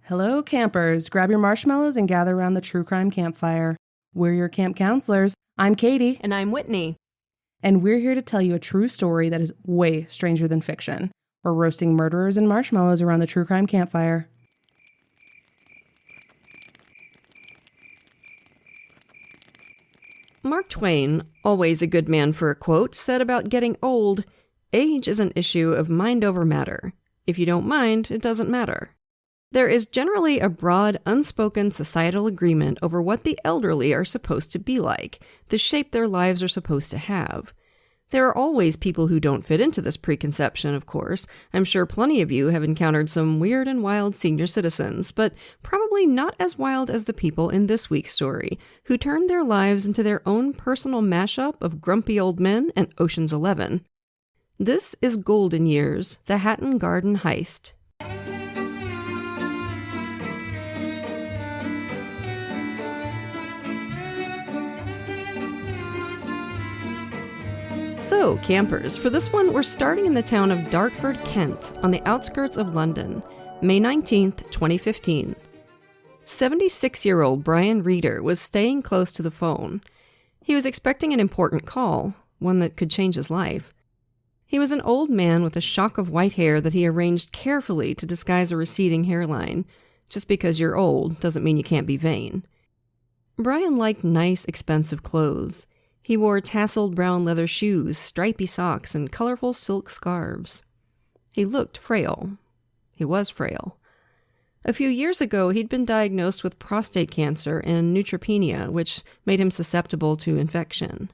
Hello, campers. Grab your marshmallows and gather around the true crime campfire. We're your camp counselors. I'm Katie. And I'm Whitney. And we're here to tell you a true story that is way stranger than fiction. We're roasting murderers and marshmallows around the true crime campfire. Mark Twain, always a good man for a quote, said about getting old, "Age is an issue of mind over matter. If you don't mind, it doesn't matter." There is generally a broad, unspoken societal agreement over what the elderly are supposed to be like, the shape their lives are supposed to have. There are always people who don't fit into this preconception, of course. I'm sure plenty of you have encountered some weird and wild senior citizens, but probably not as wild as the people in this week's story, who turned their lives into their own personal mashup of grumpy old men and Ocean's 11. This is Golden Years, the Hatton Garden Heist. So, campers, for this one, we're starting in the town of Dartford, Kent, on the outskirts of London, May 19th, 2015. 76-year-old Brian Reeder was staying close to the phone. He was expecting an important call, one that could change his life. He was an old man with a shock of white hair that he arranged carefully to disguise a receding hairline. Just because you're old doesn't mean you can't be vain. Brian liked nice, expensive clothes. He wore tasseled brown leather shoes, stripy socks, and colorful silk scarves. He looked frail. He was frail. A few years ago, he'd been diagnosed with prostate cancer and neutropenia, which made him susceptible to infection.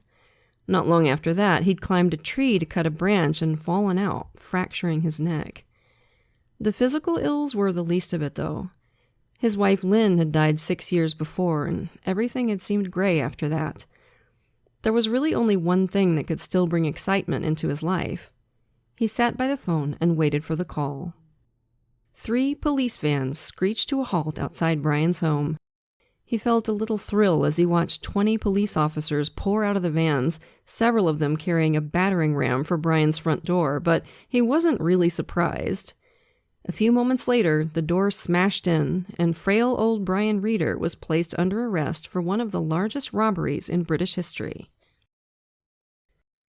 Not long after that, he'd climbed a tree to cut a branch and fallen out, fracturing his neck. The physical ills were the least of it, though. His wife Lynn had died 6 years before, and everything had seemed gray after that. There was really only one thing that could still bring excitement into his life. He sat by the phone and waited for the call. 3 police vans screeched to a halt outside Brian's home. He felt a little thrill as he watched 20 police officers pour out of the vans, several of them carrying a battering ram for Brian's front door, but he wasn't really surprised. A few moments later, the door smashed in, and frail old Brian Reeder was placed under arrest for one of the largest robberies in British history.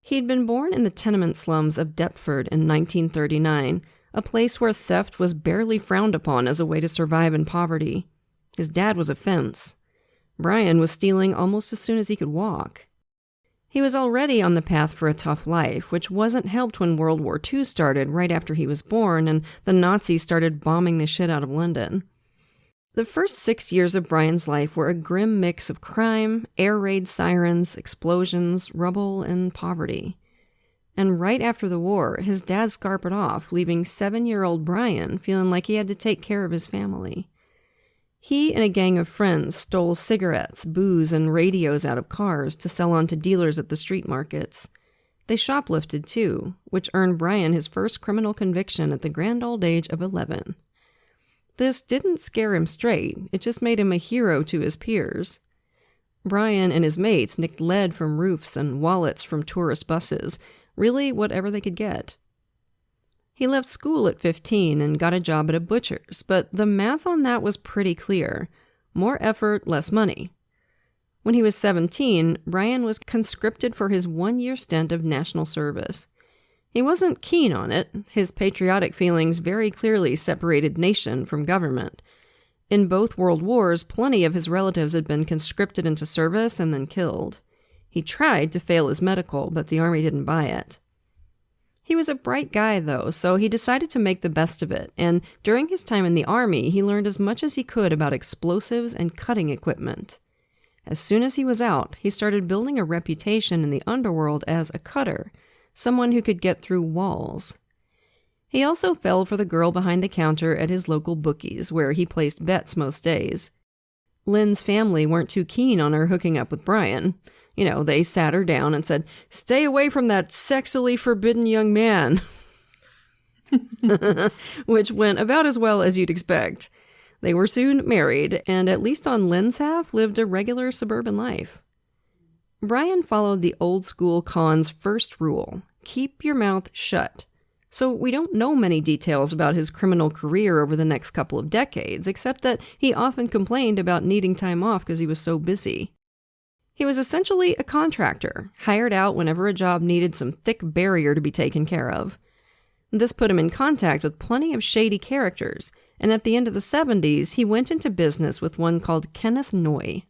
He'd been born in the tenement slums of Deptford in 1939, a place where theft was barely frowned upon as a way to survive in poverty. His dad was a fence. Brian was stealing almost as soon as he could walk. He was already on the path for a tough life, which wasn't helped when World War II started right after he was born and the Nazis started bombing the shit out of London. The first 6 years of Brian's life were a grim mix of crime, air raid sirens, explosions, rubble, and poverty. And right after the war, his dad scarpered off, leaving 7-year-old Brian feeling like he had to take care of his family. He and a gang of friends stole cigarettes, booze, and radios out of cars to sell on to dealers at the street markets. They shoplifted too, which earned Brian his first criminal conviction at the grand old age of 11. This didn't scare him straight, it just made him a hero to his peers. Brian and his mates nicked lead from roofs and wallets from tourist buses, really whatever they could get. He left school at 15 and got a job at a butcher's, but the math on that was pretty clear. More effort, less money. When he was 17, Brian was conscripted for his 1-year stint of national service. He wasn't keen on it. His patriotic feelings very clearly separated nation from government. In both world wars, plenty of his relatives had been conscripted into service and then killed. He tried to fail his medical, but the army didn't buy it. He was a bright guy, though, so he decided to make the best of it, and during his time in the army, he learned as much as he could about explosives and cutting equipment. As soon as he was out, he started building a reputation in the underworld as a cutter, someone who could get through walls. He also fell for the girl behind the counter at his local bookies, where he placed bets most days. Lynn's family weren't too keen on her hooking up with Brian. They sat her down and said, "Stay away from that sexily forbidden young man." Which went about as well as you'd expect. They were soon married, and at least on Lynn's half, lived a regular suburban life. Brian followed the old-school con's first rule: keep your mouth shut. so we don't know many details about his criminal career over the next couple of decades, except that he often complained about needing time off because he was so busy. He was essentially a contractor, hired out whenever a job needed some thick barrier to be taken care of. This put him in contact with plenty of shady characters, and at the end of the 70s, he went into business with one called Kenneth Noy.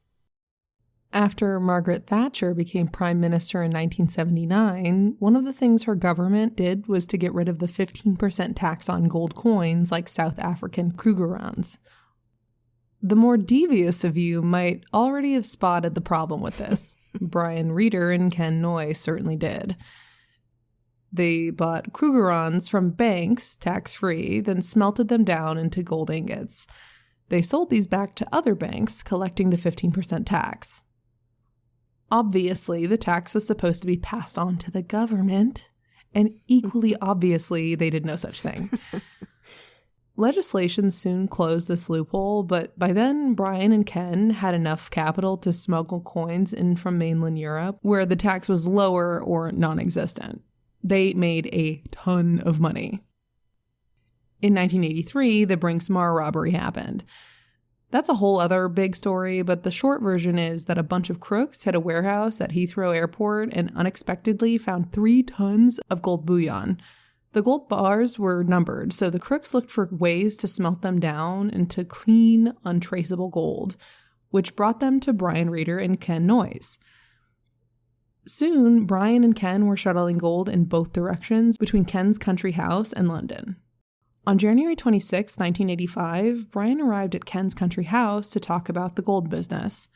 After Margaret Thatcher became Prime Minister in 1979, one of the things her government did was to get rid of the 15% tax on gold coins like South African Krugerrands. The more devious of you might already have spotted the problem with this. Brian Reeder and Ken Noy certainly did. They bought Krugerrands from banks, tax-free, then smelted them down into gold ingots. They sold these back to other banks, collecting the 15% tax. Obviously, the tax was supposed to be passed on to the government, and equally obviously, they did no such thing. Legislation soon closed this loophole, but by then, Brian and Ken had enough capital to smuggle coins in from mainland Europe, where the tax was lower or non-existent. They made a ton of money. In 1983, the Brinks-Mar robbery happened. That's a whole other big story, but the short version is that a bunch of crooks hit a warehouse at Heathrow Airport and unexpectedly found 3 tons of gold bullion. The gold bars were numbered, so the crooks looked for ways to smelt them down into clean, untraceable gold, which brought them to Brian Reeder and Ken Noy's. Soon, Brian and Ken were shuttling gold in both directions between Ken's country house and London. On January 26, 1985, Brian arrived at Ken's country house to talk about the gold business.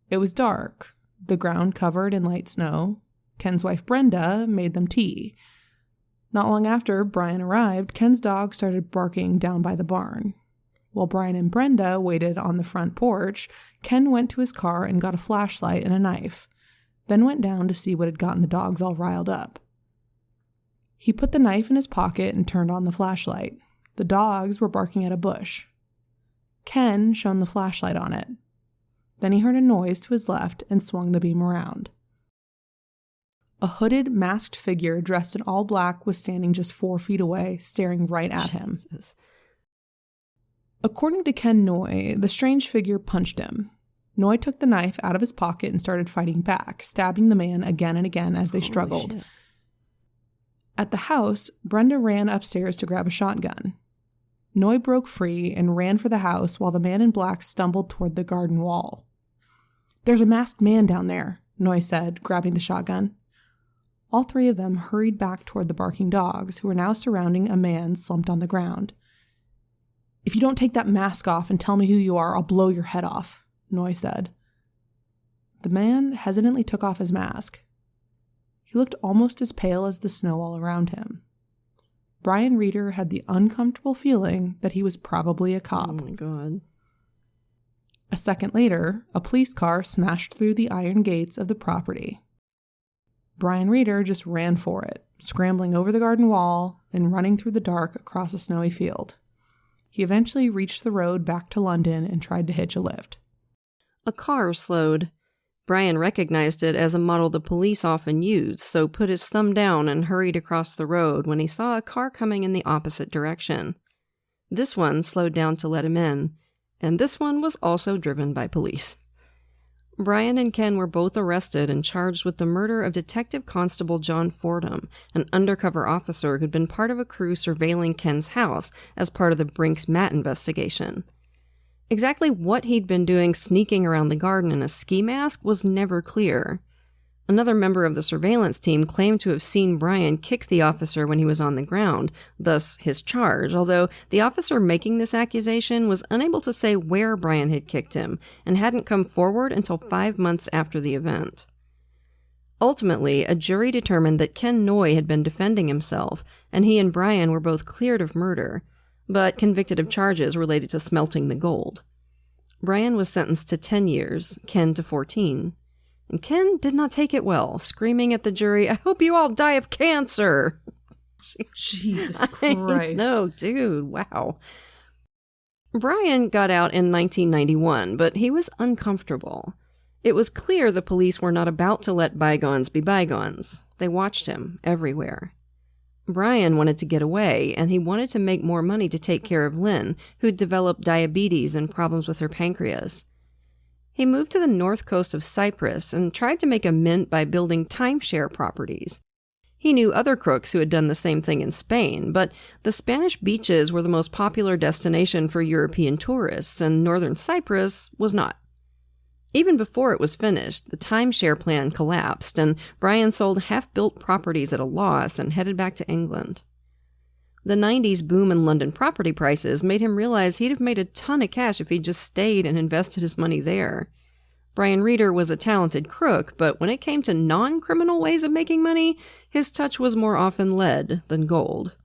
It was dark, the ground covered in light snow. Ken's wife Brenda made them tea. Not long after Brian arrived, Ken's dog started barking down by the barn. While Brian and Brenda waited on the front porch, Ken went to his car and got a flashlight and a knife, then went down to see what had gotten the dogs all riled up. He put the knife in his pocket and turned on the flashlight. The dogs were barking at a bush. Ken shone the flashlight on it. Then he heard a noise to his left and swung the beam around. A hooded, masked figure dressed in all black was standing just 4 feet away, staring right at him. Jesus. According to Ken Noy, the strange figure punched him. Noy took the knife out of his pocket and started fighting back, stabbing the man again and again as they struggled. Shit. At the house, Brenda ran upstairs to grab a shotgun. Noy broke free and ran for the house while the man in black stumbled toward the garden wall. "There's a masked man down there," Noy said, grabbing the shotgun. All 3 of them hurried back toward the barking dogs, who were now surrounding a man slumped on the ground. "If you don't take that mask off and tell me who you are, I'll blow your head off," Noy said. The man hesitantly took off his mask. He looked almost as pale as the snow all around him. Brian Reeder had the uncomfortable feeling that he was probably a cop. Oh my God. A second later, a police car smashed through the iron gates of the property. Brian Reeder just ran for it, scrambling over the garden wall and running through the dark across a snowy field. He eventually reached the road back to London and tried to hitch a lift. A car slowed. Brian recognized it as a model the police often used, so put his thumb down and hurried across the road when he saw a car coming in the opposite direction. This one slowed down to let him in, and this one was also driven by police. Brian and Ken were both arrested and charged with the murder of Detective Constable John Fordham, an undercover officer who'd been part of a crew surveilling Ken's house as part of the Brinks-Mat investigation. Exactly what he'd been doing sneaking around the garden in a ski mask was never clear. Another member of the surveillance team claimed to have seen Brian kick the officer when he was on the ground, thus his charge, although the officer making this accusation was unable to say where Brian had kicked him and hadn't come forward until 5 months after the event. Ultimately, a jury determined that Ken Noy had been defending himself, and he and Brian were both cleared of murder, but convicted of charges related to smelting the gold. Brian was sentenced to 10 years, Ken to 14. And Ken did not take it well, screaming at the jury, "I hope you all die of cancer!" Jesus Christ. No, dude, wow. Brian got out in 1991, but he was uncomfortable. It was clear the police were not about to let bygones be bygones. They watched him everywhere. Brian wanted to get away, and he wanted to make more money to take care of Lynn, who'd developed diabetes and problems with her pancreas. He moved to the north coast of Cyprus and tried to make a mint by building timeshare properties. He knew other crooks who had done the same thing in Spain, but the Spanish beaches were the most popular destination for European tourists, and northern Cyprus was not. Even before it was finished, the timeshare plan collapsed, and Brian sold half-built properties at a loss and headed back to England. The 90s boom in London property prices made him realize he'd have made a ton of cash if he'd just stayed and invested his money there. Brian Reeder was a talented crook, but when it came to non-criminal ways of making money, his touch was more often lead than gold.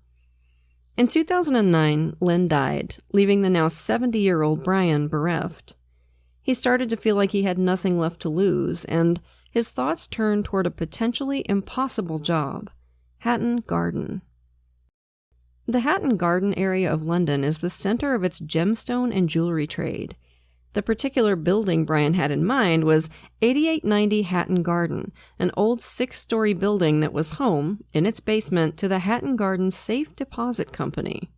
In 2009, Lynn died, leaving the now 70-year-old Brian bereft. He started to feel like he had nothing left to lose, and his thoughts turned toward a potentially impossible job: Hatton Garden. The Hatton Garden area of London is the center of its gemstone and jewelry trade. The particular building Brian had in mind was 8890 Hatton Garden, an old 6-story building that was home, in its basement, to the Hatton Garden Safe Deposit Company.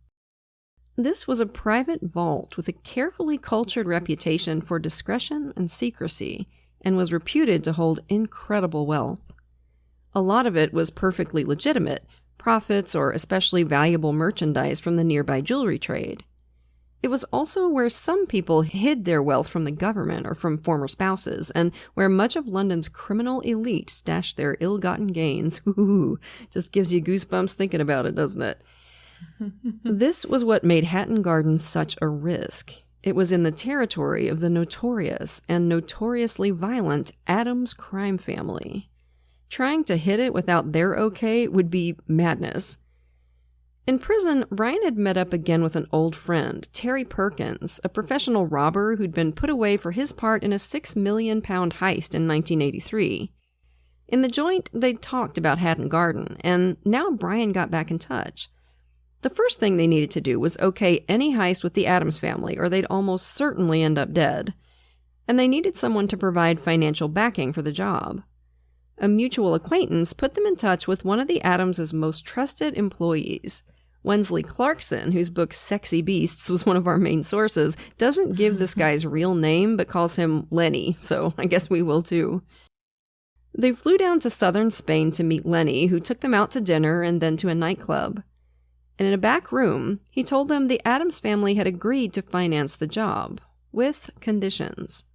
This was a private vault with a carefully cultured reputation for discretion and secrecy, and was reputed to hold incredible wealth. A lot of it was perfectly legitimate, profits or especially valuable merchandise from the nearby jewelry trade. It was also where some people hid their wealth from the government or from former spouses, and where much of London's criminal elite stashed their ill-gotten gains. Ooh, just gives you goosebumps thinking about it, doesn't it? This was what made Hatton Garden such a risk. It was in the territory of the notorious and notoriously violent Addams crime family. Trying to hit it without their okay would be madness. In prison, Brian had met up again with an old friend, Terry Perkins, a professional robber who'd been put away for his part in a £6 million heist in 1983. In the joint, they'd talked about Hatton Garden, and now Brian got back in touch. The first thing they needed to do was okay any heist with the Addams family, or they'd almost certainly end up dead. And they needed someone to provide financial backing for the job. A mutual acquaintance put them in touch with one of the Addams' most trusted employees. Wensley Clarkson, whose book Sexy Beasts was one of our main sources, doesn't give this guy's real name but calls him Lenny, so I guess we will too. They flew down to southern Spain to meet Lenny, who took them out to dinner and then to a nightclub. And in a back room, he told them the Addams family had agreed to finance the job, with conditions.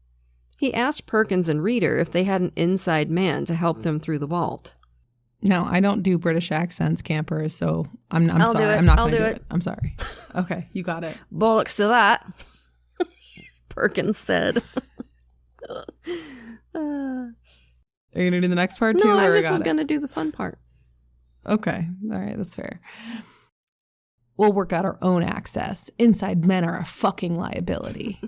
He asked Perkins and Reeder if they had an inside man to help them through the vault. No, I don't do British accents, campers, so I'm I'll sorry. do it. I'm not I'll going to do do it. it. I'm sorry. Okay, you got it. Bollocks to that, Perkins said. Are you going to do the next part too? No, I or just got was it? going to do the fun part. Okay, all right, that's fair. We'll work out our own access. Inside men are a fucking liability.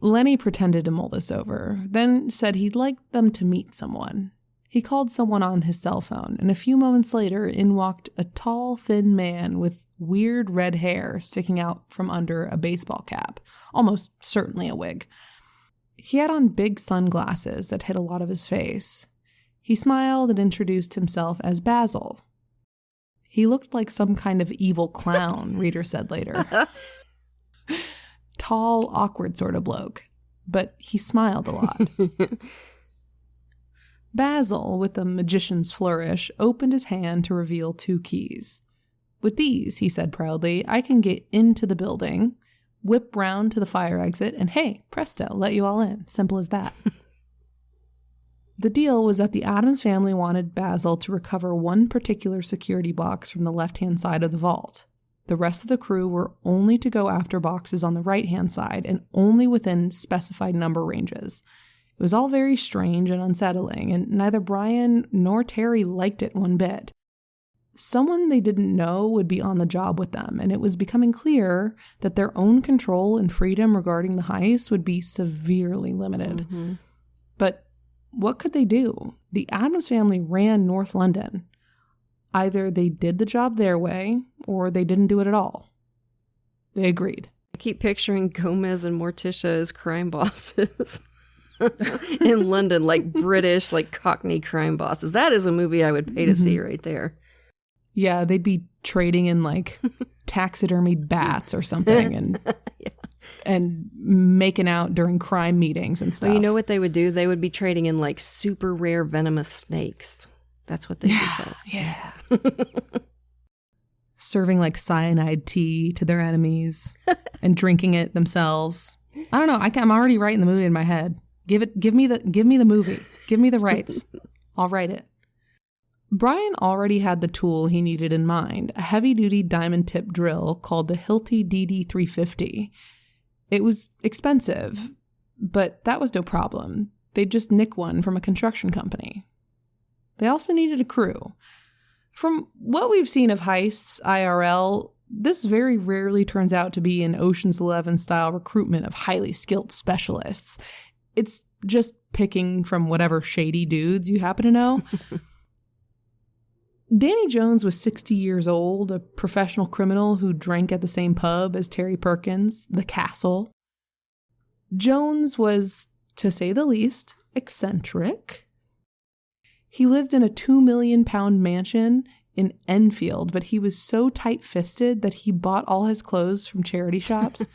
Lenny pretended to mull this over, then said he'd like them to meet someone. He called someone on his cell phone, and a few moments later, in walked a tall, thin man with weird red hair sticking out from under a baseball cap, almost certainly a wig. He had on big sunglasses that hid a lot of his face. He smiled and introduced himself as Basil. He looked like some kind of evil clown, Reeder said later. Tall, awkward sort of bloke, but he smiled a lot. Basil, with a magician's flourish, opened his hand to reveal 2 keys. With these, he said proudly, I can get into the building, whip round to the fire exit, and hey, presto, let you all in. Simple as that. The deal was that the Addams family wanted Basil to recover one particular security box from the left-hand side of the vault. The rest of the crew were only to go after boxes on the right-hand side and only within specified number ranges. It was all very strange and unsettling, and neither Brian nor Terry liked it one bit. Someone they didn't know would be on the job with them, and it was becoming clear that their own control and freedom regarding the heist would be severely limited. Mm-hmm. But what could they do? The Addams family ran North London. Either they did the job their way, or they didn't do it at all. They agreed. I keep picturing Gomez and Morticia as crime bosses. In London, like British, like Cockney crime bosses. That is a movie I would pay to see right there. Yeah, they'd be trading in like taxidermied bats or something and and making out during crime meetings and stuff. Well, you know what they would do? They would be trading in like super rare venomous snakes. That's what they'd be selling. Yeah. Serving like cyanide tea to their enemies and drinking it themselves. I don't know. I'm already writing the movie in my head. Give me the movie. Give me the rights. I'll write it. Brian already had the tool he needed in mind, a heavy-duty diamond-tip drill called the Hilti DD350. It was expensive, but that was no problem. They'd just nick one from a construction company. They also needed a crew. From what we've seen of heists IRL, this very rarely turns out to be an Ocean's 11-style recruitment of highly skilled specialists. It's just picking from whatever shady dudes you happen to know. Danny Jones was 60 years old, a professional criminal who drank at the same pub as Terry Perkins, the Castle. Jones was, to say the least, eccentric. He lived in a £2 million mansion in Enfield, but he was so tight-fisted that he bought all his clothes from charity shops.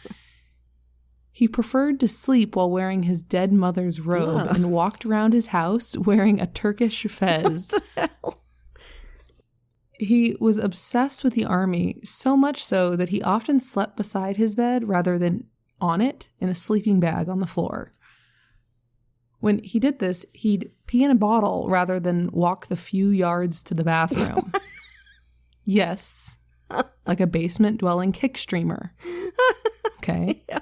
He preferred to sleep while wearing his dead mother's robe and walked around his house wearing a Turkish fez. What the hell? He was obsessed with the army, so much so that he often slept beside his bed rather than on it in a sleeping bag on the floor. When he did this, he'd pee in a bottle rather than walk the few yards to the bathroom. Yes, like a basement-dwelling kick streamer. Okay. Yeah.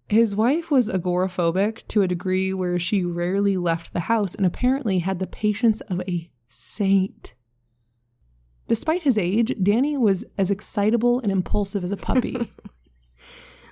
His wife was agoraphobic to a degree where she rarely left the house and apparently had the patience of a saint. Despite his age, Danny was as excitable and impulsive as a puppy.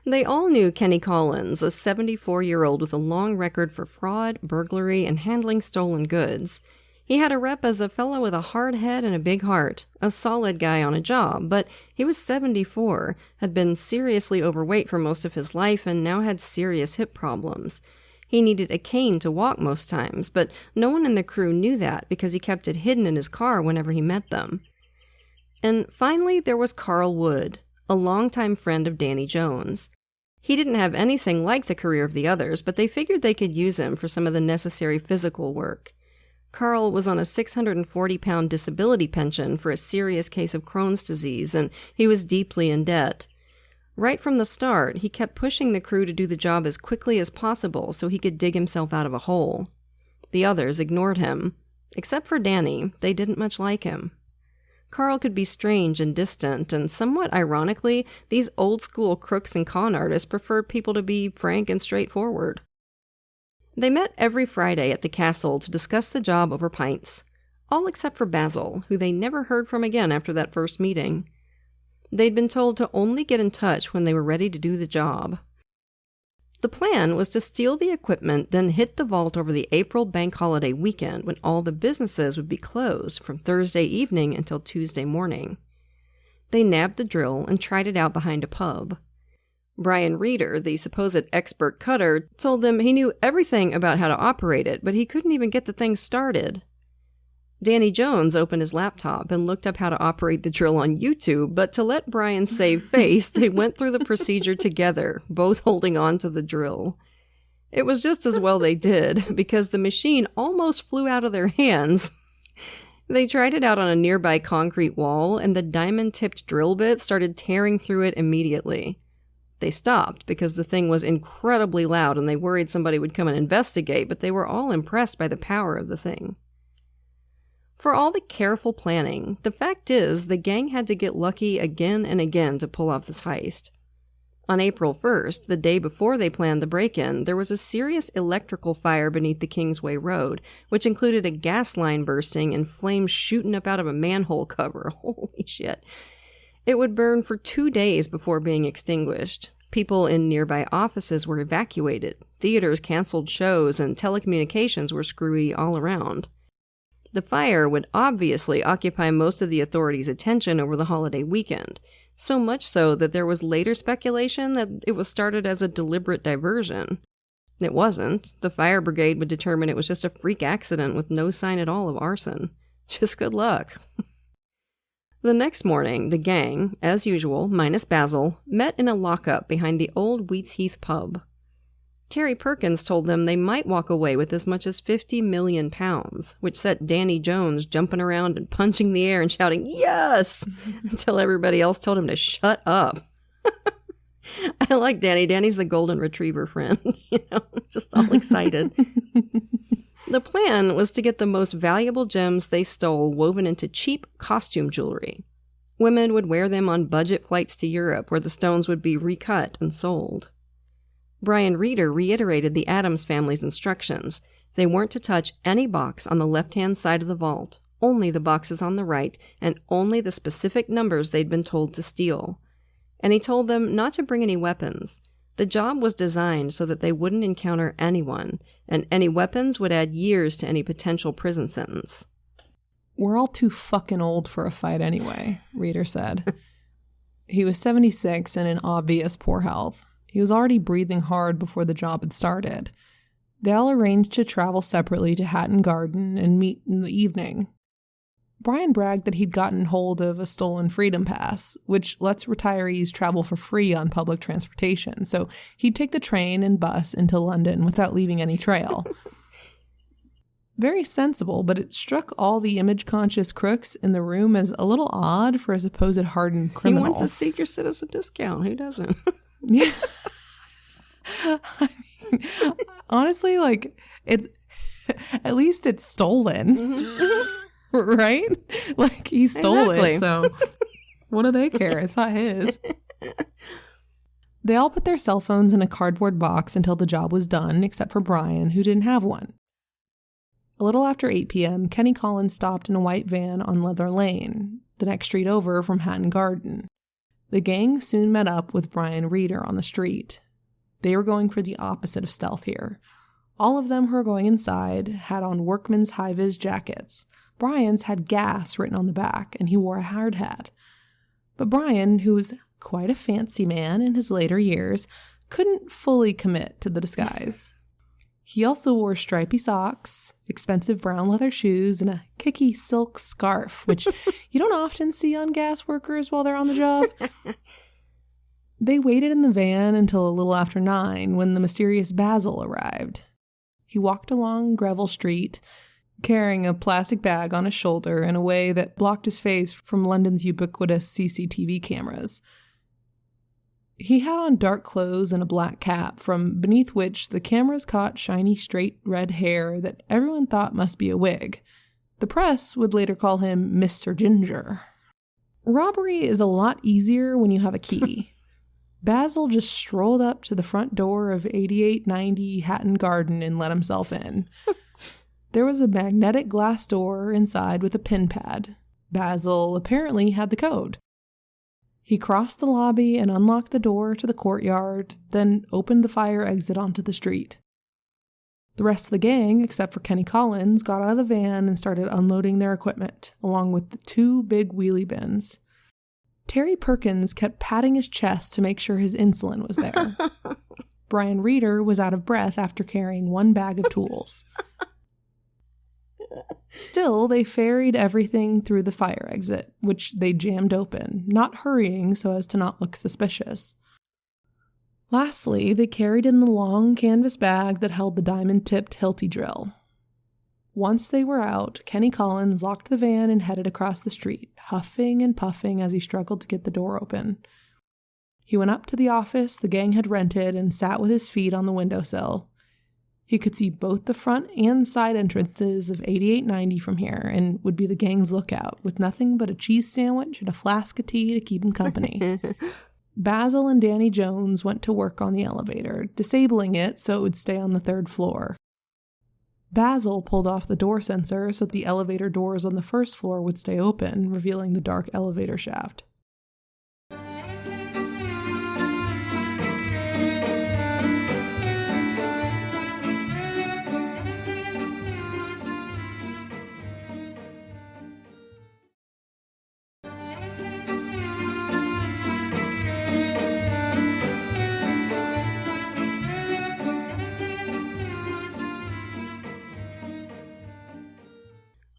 They all knew Kenny Collins, a 74-year-old with a long record for fraud, burglary, and handling stolen goods. He had a rep as a fellow with a hard head and a big heart, a solid guy on a job, but he was 74, had been seriously overweight for most of his life, and now had serious hip problems. He needed a cane to walk most times, but no one in the crew knew that because he kept it hidden in his car whenever he met them. And finally, there was Carl Wood, a longtime friend of Danny Jones. He didn't have anything like the career of the others, but they figured they could use him for some of the necessary physical work. Carl was on a 640-pound disability pension for a serious case of Crohn's disease, and he was deeply in debt. Right from the start, he kept pushing the crew to do the job as quickly as possible so he could dig himself out of a hole. The others ignored him. Except for Danny, they didn't much like him. Carl could be strange and distant, and somewhat ironically, these old-school crooks and con artists preferred people to be frank and straightforward. They met every Friday at the castle to discuss the job over pints, all except for Basil, who they never heard from again after that first meeting. They'd been told to only get in touch when they were ready to do the job. The plan was to steal the equipment, then hit the vault over the April bank holiday weekend when all the businesses would be closed from Thursday evening until Tuesday morning. They nabbed the drill and tried it out behind a pub. Brian Reeder, the supposed expert cutter, told them he knew everything about how to operate it, but he couldn't even get the thing started. Danny Jones opened his laptop and looked up how to operate the drill on YouTube, but to let Brian save face, they went through the procedure together, both holding on to the drill. It was just as well they did, because the machine almost flew out of their hands. They tried it out on a nearby concrete wall, and the diamond-tipped drill bit started tearing through it immediately. They stopped because the thing was incredibly loud and they worried somebody would come and investigate, but they were all impressed by the power of the thing. For all the careful planning, the fact is the gang had to get lucky again and again to pull off this heist. On April 1st, the day before they planned the break-in, there was a serious electrical fire beneath the Kingsway Road, which included a gas line bursting and flames shooting up out of a manhole cover. Holy shit. It would burn for 2 days before being extinguished. People in nearby offices were evacuated, theaters canceled shows, and telecommunications were screwy all around. The fire would obviously occupy most of the authorities' attention over the holiday weekend, so much so that there was later speculation that it was started as a deliberate diversion. It wasn't. The fire brigade would determine it was just a freak accident with no sign at all of arson. Just good luck. The next morning, the gang, as usual, minus Basil, met in a lockup behind the old Wheatsheath pub. Terry Perkins told them they might walk away with as much as £50 million, which set Danny Jones jumping around and punching the air and shouting, "Yes!" until everybody else told him to shut up. I like Danny. Danny's the golden retriever friend, just all excited. The plan was to get the most valuable gems they stole woven into cheap costume jewelry. Women would wear them on budget flights to Europe where the stones would be recut and sold. Brian Reeder reiterated the Addams family's instructions. They weren't to touch any box on the left-hand side of the vault, only the boxes on the right, and only the specific numbers they'd been told to steal. And he told them not to bring any weapons. The job was designed so that they wouldn't encounter anyone, and any weapons would add years to any potential prison sentence. "We're all too fucking old for a fight anyway," Reeder said. He was 76 and in obvious poor health. He was already breathing hard before the job had started. They all arranged to travel separately to Hatton Garden and meet in the evening. Brian bragged that he'd gotten hold of a stolen Freedom Pass, which lets retirees travel for free on public transportation, so he'd take the train and bus into London without leaving any trail. Very sensible, but it struck all the image-conscious crooks in the room as a little odd for a supposed hardened criminal. He wants a senior citizen discount. Who doesn't? Yeah. I mean, honestly, it's at least it's stolen. Right? He stole it, so what do they care? It's not his. They all put their cell phones in a cardboard box until the job was done, except for Brian, who didn't have one. A little after 8 p.m., Kenny Collins stopped in a white van on Leather Lane, the next street over from Hatton Garden. The gang soon met up with Brian Reeder on the street. They were going for the opposite of stealth here. All of them who were going inside had on workman's high-vis jackets. Brian's had gas written on the back, and he wore a hard hat. But Brian, who was quite a fancy man in his later years, couldn't fully commit to the disguise. He also wore stripy socks, expensive brown leather shoes, and a kicky silk scarf, which you don't often see on gas workers while they're on the job. They waited in the van until a little after 9 when the mysterious Basil arrived. He walked along Greville Street, carrying a plastic bag on his shoulder in a way that blocked his face from London's ubiquitous CCTV cameras. He had on dark clothes and a black cap, from beneath which the cameras caught shiny straight red hair that everyone thought must be a wig. The press would later call him Mr. Ginger. Robbery is a lot easier when you have a key. Basil just strolled up to the front door of 8890 Hatton Garden and let himself in. There was a magnetic glass door inside with a pin pad. Basil apparently had the code. He crossed the lobby and unlocked the door to the courtyard, then opened the fire exit onto the street. The rest of the gang, except for Kenny Collins, got out of the van and started unloading their equipment, along with the 2 big wheelie bins. Terry Perkins kept patting his chest to make sure his insulin was there. Brian Reeder was out of breath after carrying 1 bag of tools. Still, they ferried everything through the fire exit, which they jammed open, not hurrying so as to not look suspicious. Lastly, they carried in the long canvas bag that held the diamond-tipped Hilti drill. Once they were out, Kenny Collins locked the van and headed across the street, huffing and puffing as he struggled to get the door open. He went up to the office the gang had rented and sat with his feet on the windowsill. He could see both the front and side entrances of 8890 from here and would be the gang's lookout, with nothing but a cheese sandwich and a flask of tea to keep him company. Basil and Danny Jones went to work on the elevator, disabling it so it would stay on the 3rd floor. Basil pulled off the door sensor so that the elevator doors on the 1st floor would stay open, revealing the dark elevator shaft.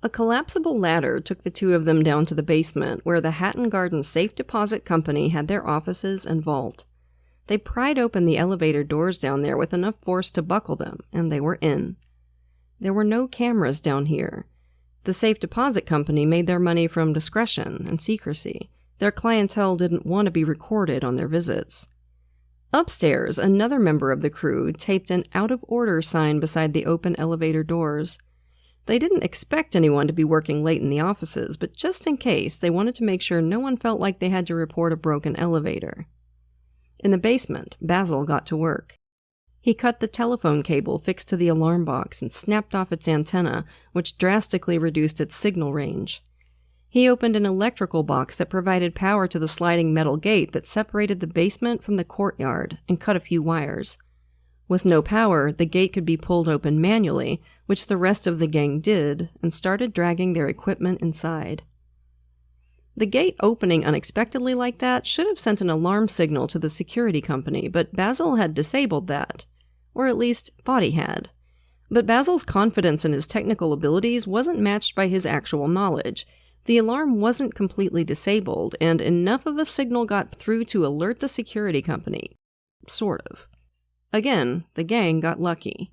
A collapsible ladder took the two of them down to the basement, where the Hatton Garden Safe Deposit Company had their offices and vault. They pried open the elevator doors down there with enough force to buckle them, and they were in. There were no cameras down here. The Safe Deposit Company made their money from discretion and secrecy. Their clientele didn't want to be recorded on their visits. Upstairs, another member of the crew taped an out-of-order sign beside the open elevator doors. They didn't expect anyone to be working late in the offices, but just in case, they wanted to make sure no one felt like they had to report a broken elevator. In the basement, Basil got to work. He cut the telephone cable fixed to the alarm box and snapped off its antenna, which drastically reduced its signal range. He opened an electrical box that provided power to the sliding metal gate that separated the basement from the courtyard and cut a few wires. With no power, the gate could be pulled open manually, which the rest of the gang did, and started dragging their equipment inside. The gate opening unexpectedly like that should have sent an alarm signal to the security company, but Basil had disabled that. Or at least thought he had. But Basil's confidence in his technical abilities wasn't matched by his actual knowledge. The alarm wasn't completely disabled, and enough of a signal got through to alert the security company. Sort of. Again, the gang got lucky.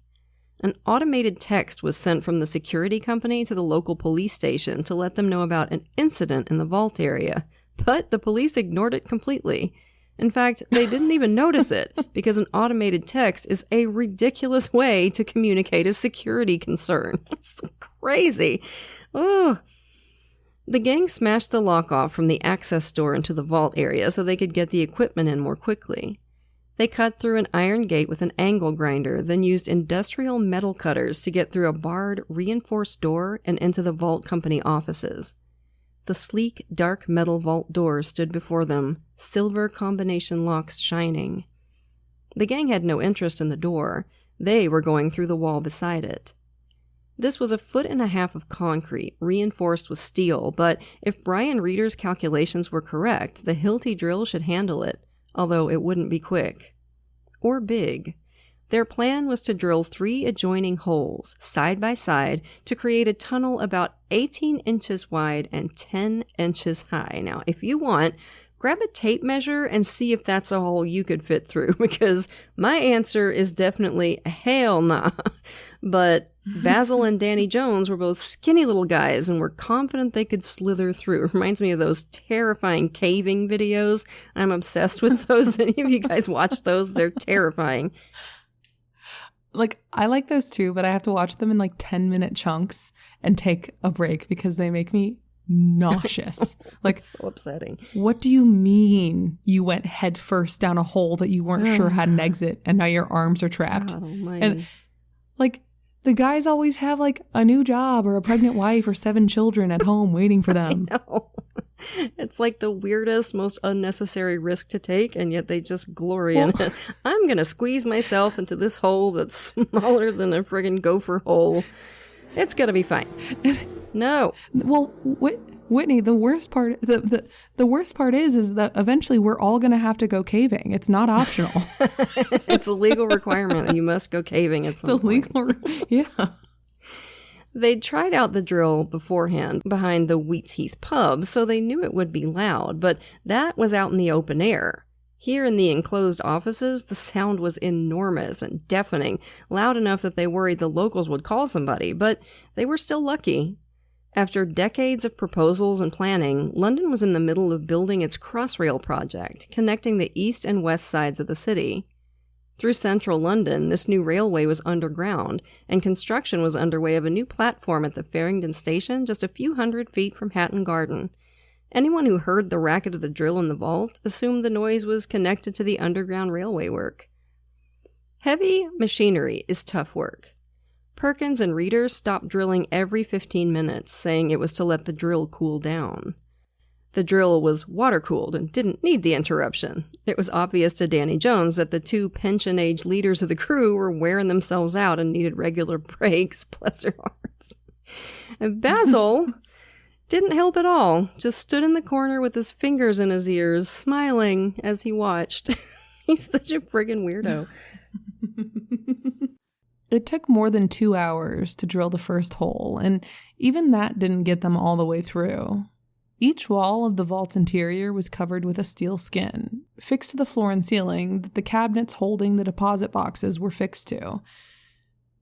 An automated text was sent from the security company to the local police station to let them know about an incident in the vault area, but the police ignored it completely. In fact, they didn't even notice it, because an automated text is a ridiculous way to communicate a security concern. It's crazy. Oh. The gang smashed the lock off from the access door into the vault area so they could get the equipment in more quickly. They cut through an iron gate with an angle grinder, then used industrial metal cutters to get through a barred, reinforced door and into the vault company offices. The sleek, dark metal vault doors stood before them, silver combination locks shining. The gang had no interest in the door. They were going through the wall beside it. This was 1.5 feet of concrete, reinforced with steel, but if Brian Reeder's calculations were correct, the Hilti drill should handle it, although it wouldn't be quick. Or big. Their plan was to drill 3 adjoining holes, side by side, to create a tunnel about 18 inches wide and 10 inches high. Now, if you want, grab a tape measure and see if that's a hole you could fit through, because my answer is definitely hell nah. But Basil and Danny Jones were both skinny little guys and were confident they could slither through. It reminds me of those terrifying caving videos. I'm obsessed with those. Any of you guys watch those? They're terrifying. Like, I like those too, but I have to watch them in like 10-minute chunks and take a break because they make me nauseous. Like, it's so upsetting. What do you mean you went head first down a hole that you weren't sure had an exit and now your arms are trapped? And like, the guys always have like a new job or a pregnant wife or 7 children at home waiting for them. I know. It's like the weirdest, most unnecessary risk to take, and yet they just glory in it. I'm going to squeeze myself into this hole that's smaller than a friggin' gopher hole. It's going to be fine. No. Well, Whitney, the worst part, the worst part is that eventually we're all going to have to go caving. It's not optional. It's a legal requirement that you must go caving at some point. It's illegal. Yeah. They'd tried out the drill beforehand behind the Wheats Heath pub, so they knew it would be loud, but that was out in the open air. Here in the enclosed offices, the sound was enormous and deafening, loud enough that they worried the locals would call somebody, but they were still lucky. After decades of proposals and planning, London was in the middle of building its Crossrail project, connecting the east and west sides of the city. Through central London, this new railway was underground, and construction was underway of a new platform at the Farringdon station just a few hundred feet from Hatton Garden. Anyone who heard the racket of the drill in the vault assumed the noise was connected to the underground railway work. Heavy machinery is tough work. Perkins and Reeder stopped drilling every 15 minutes, saying it was to let the drill cool down. The drill was water-cooled and didn't need the interruption. It was obvious to Danny Jones that the 2 pension-age leaders of the crew were wearing themselves out and needed regular breaks, bless their hearts. And Basil didn't help at all, just stood in the corner with his fingers in his ears, smiling as he watched. He's such a friggin' weirdo. It took more than 2 hours to drill the first hole, and even that didn't get them all the way through. Each wall of the vault's interior was covered with a steel skin, fixed to the floor and ceiling that the cabinets holding the deposit boxes were fixed to.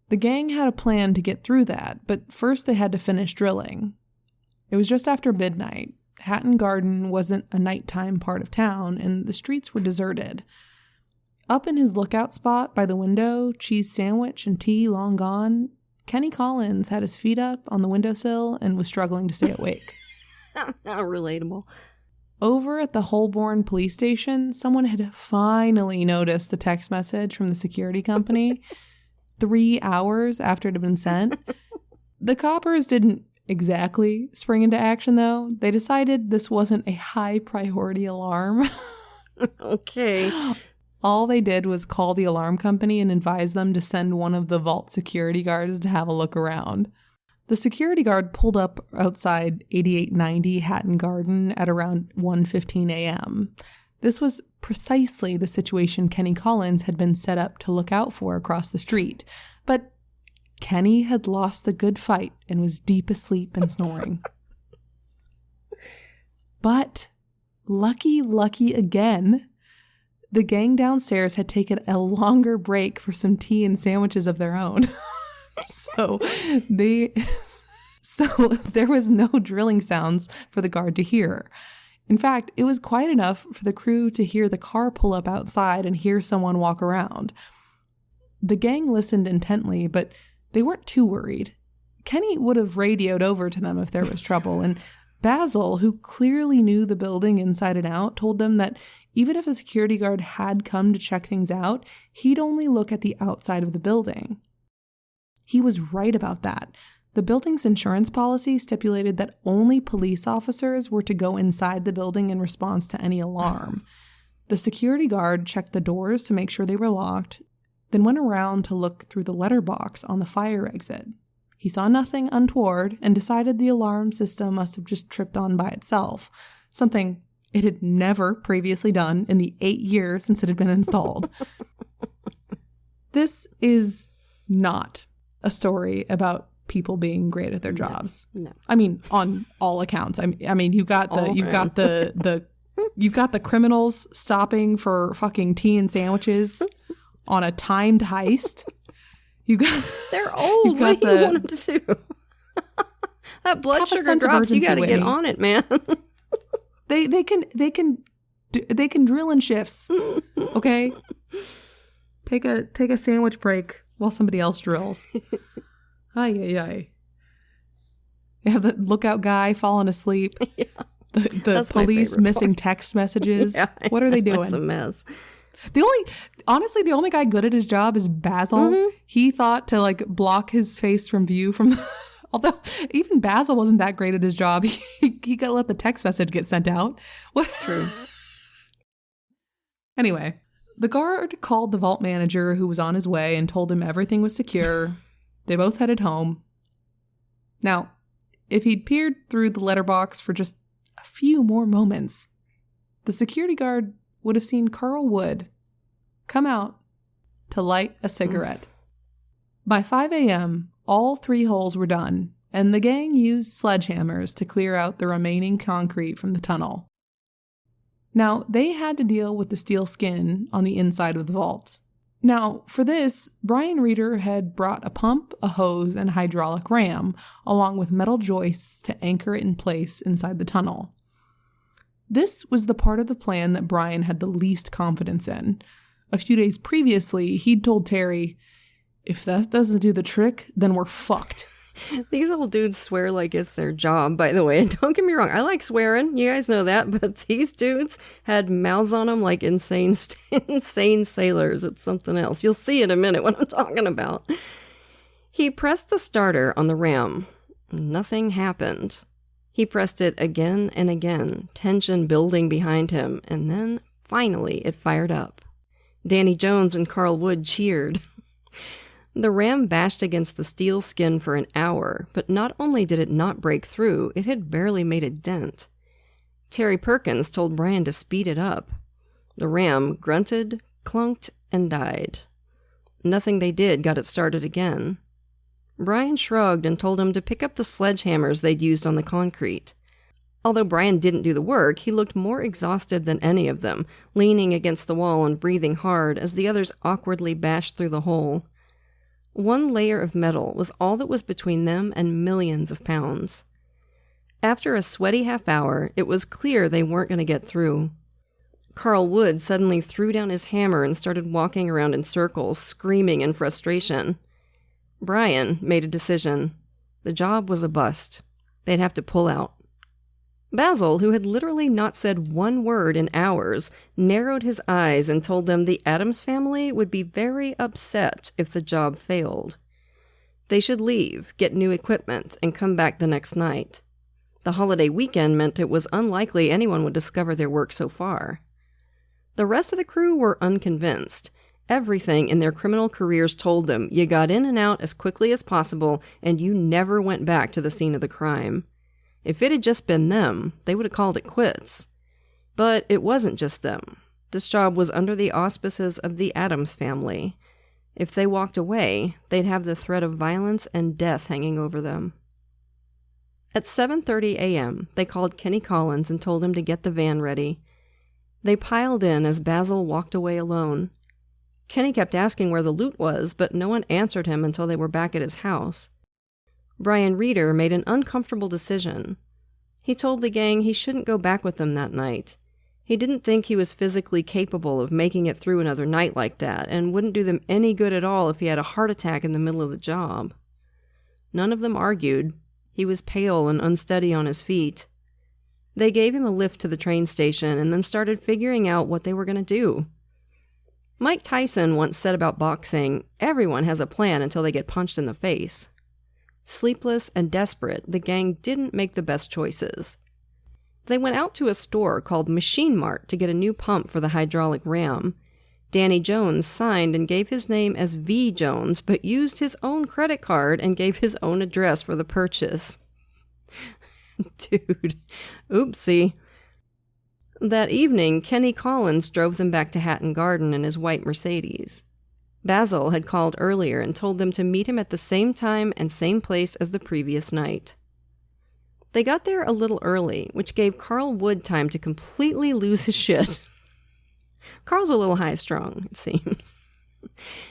The gang had a plan to get through that, but first they had to finish drilling. It was just after midnight. Hatton Garden wasn't a nighttime part of town, and the streets were deserted. Up in his lookout spot by the window, cheese sandwich and tea long gone, Kenny Collins had his feet up on the windowsill and was struggling to stay awake. How relatable. Over at the Holborn police station, someone had finally noticed the text message from the security company 3 hours after it had been sent. The coppers didn't exactly spring into action, though. They decided this wasn't a high priority alarm. Okay. All they did was call the alarm company and advise them to send one of the vault security guards to have a look around. The security guard pulled up outside 8890 Hatton Garden at around 1:15 a.m. This was precisely the situation Kenny Collins had been set up to look out for across the street. But Kenny had lost the good fight and was deep asleep and snoring. But, lucky again, the gang downstairs had taken a longer break for some tea and sandwiches of their own. So there was no drilling sounds for the guard to hear. In fact, it was quiet enough for the crew to hear the car pull up outside and hear someone walk around. The gang listened intently, but they weren't too worried. Kenny would have radioed over to them if there was trouble, and Basil, who clearly knew the building inside and out, told them that even if a security guard had come to check things out, he'd only look at the outside of the building. He was right about that. The building's insurance policy stipulated that only police officers were to go inside the building in response to any alarm. The security guard checked the doors to make sure they were locked, then went around to look through the letterbox on the fire exit. He saw nothing untoward and decided the alarm system must have just tripped on by itself, something it had never previously done in the 8 years since it had been installed. This is not a story about people being great at their jobs. No. I mean, on all accounts. I mean, you've got the criminals stopping for fucking tea and sandwiches on a timed heist. They're old. What do you want them to do? That blood sugar drops. You got to get on it, man. They can drill in shifts. Okay, take a sandwich break while somebody else drills. Ay. You have the lookout guy falling asleep. Yeah. The police missing text messages. Yeah, what are they doing? It's a mess. The only guy good at his job is Basil. Mm-hmm. He thought to block his face from view from although even Basil wasn't that great at his job. He got to let the text message get sent out. What? True. Anyway, the guard called the vault manager who was on his way and told him everything was secure. They both headed home. Now, if he'd peered through the letterbox for just a few more moments, the security guard would have seen Carl Wood come out to light a cigarette. By 5 a.m., all 3 holes were done, and the gang used sledgehammers to clear out the remaining concrete from the tunnel. Now, they had to deal with the steel skin on the inside of the vault. Now, for this, Brian Reeder had brought a pump, a hose, and a hydraulic ram, along with metal joists to anchor it in place inside the tunnel. This was the part of the plan that Brian had the least confidence in. A few days previously, he'd told Terry, "If that doesn't do the trick, then we're fucked." These old dudes swear like it's their job, by the way. Don't get me wrong, I like swearing. You guys know that. But these dudes had mouths on them like insane sailors. It's something else. You'll see in a minute what I'm talking about. He pressed the starter on the ram. Nothing happened. He pressed it again and again, tension building behind him, and then, finally, it fired up. Danny Jones and Carl Wood cheered. The ram bashed against the steel skin for an hour, but not only did it not break through, it had barely made a dent. Terry Perkins told Brian to speed it up. The ram grunted, clunked, and died. Nothing they did got it started again. Brian shrugged and told him to pick up the sledgehammers they'd used on the concrete. Although Brian didn't do the work, he looked more exhausted than any of them, leaning against the wall and breathing hard as the others awkwardly bashed through the hole. One layer of metal was all that was between them and millions of pounds. After a sweaty half hour, it was clear they weren't going to get through. Carl Wood suddenly threw down his hammer and started walking around in circles, screaming in frustration. Brian made a decision. The job was a bust. They'd have to pull out. Basil, who had literally not said one word in hours, narrowed his eyes and told them the Addams family would be very upset if the job failed. They should leave, get new equipment, and come back the next night. The holiday weekend meant it was unlikely anyone would discover their work so far. The rest of the crew were unconvinced. Everything in their criminal careers told them you got in and out as quickly as possible and you never went back to the scene of the crime. If it had just been them, they would have called it quits. But it wasn't just them. This job was under the auspices of the Addams family. If they walked away, they'd have the threat of violence and death hanging over them. At 7:30 a.m., they called Kenny Collins and told him to get the van ready. They piled in as Basil walked away alone. Kenny kept asking where the loot was, but no one answered him until they were back at his house. Brian Reeder made an uncomfortable decision. He told the gang he shouldn't go back with them that night. He didn't think he was physically capable of making it through another night like that, and wouldn't do them any good at all if he had a heart attack in the middle of the job. None of them argued. He was pale and unsteady on his feet. They gave him a lift to the train station and then started figuring out what they were going to do. Mike Tyson once said about boxing, everyone has a plan until they get punched in the face. Sleepless and desperate, the gang didn't make the best choices. They went out to a store called Machine Mart to get a new pump for the hydraulic ram. Danny Jones signed and gave his name as V. Jones, but used his own credit card and gave his own address for the purchase. Dude, oopsie. That evening, Kenny Collins drove them back to Hatton Garden in his white Mercedes. Basil had called earlier and told them to meet him at the same time and same place as the previous night. They got there a little early, which gave Carl Wood time to completely lose his shit. Carl's a little high-strung, it seems.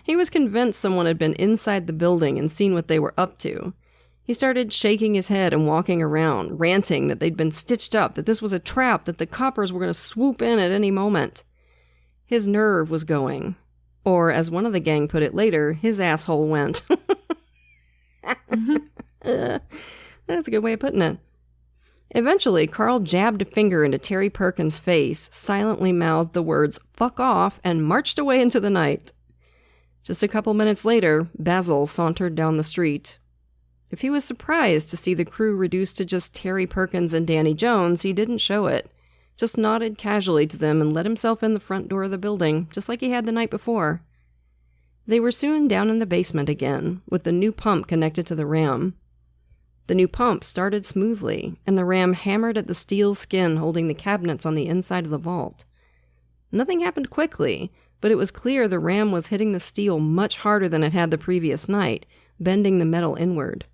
He was convinced someone had been inside the building and seen what they were up to. He started shaking his head and walking around, ranting that they'd been stitched up, that this was a trap, that the coppers were going to swoop in at any moment. His nerve was going. Or, as one of the gang put it later, his asshole went. That's a good way of putting it. Eventually, Carl jabbed a finger into Terry Perkins' face, silently mouthed the words, "fuck off," and marched away into the night. Just a couple minutes later, Basil sauntered down the street. If he was surprised to see the crew reduced to just Terry Perkins and Danny Jones, he didn't show it. Just nodded casually to them and let himself in the front door of the building, just like he had the night before. They were soon down in the basement again, with the new pump connected to the ram. The new pump started smoothly, and the ram hammered at the steel skin holding the cabinets on the inside of the vault. Nothing happened quickly, but it was clear the ram was hitting the steel much harder than it had the previous night, bending the metal inward.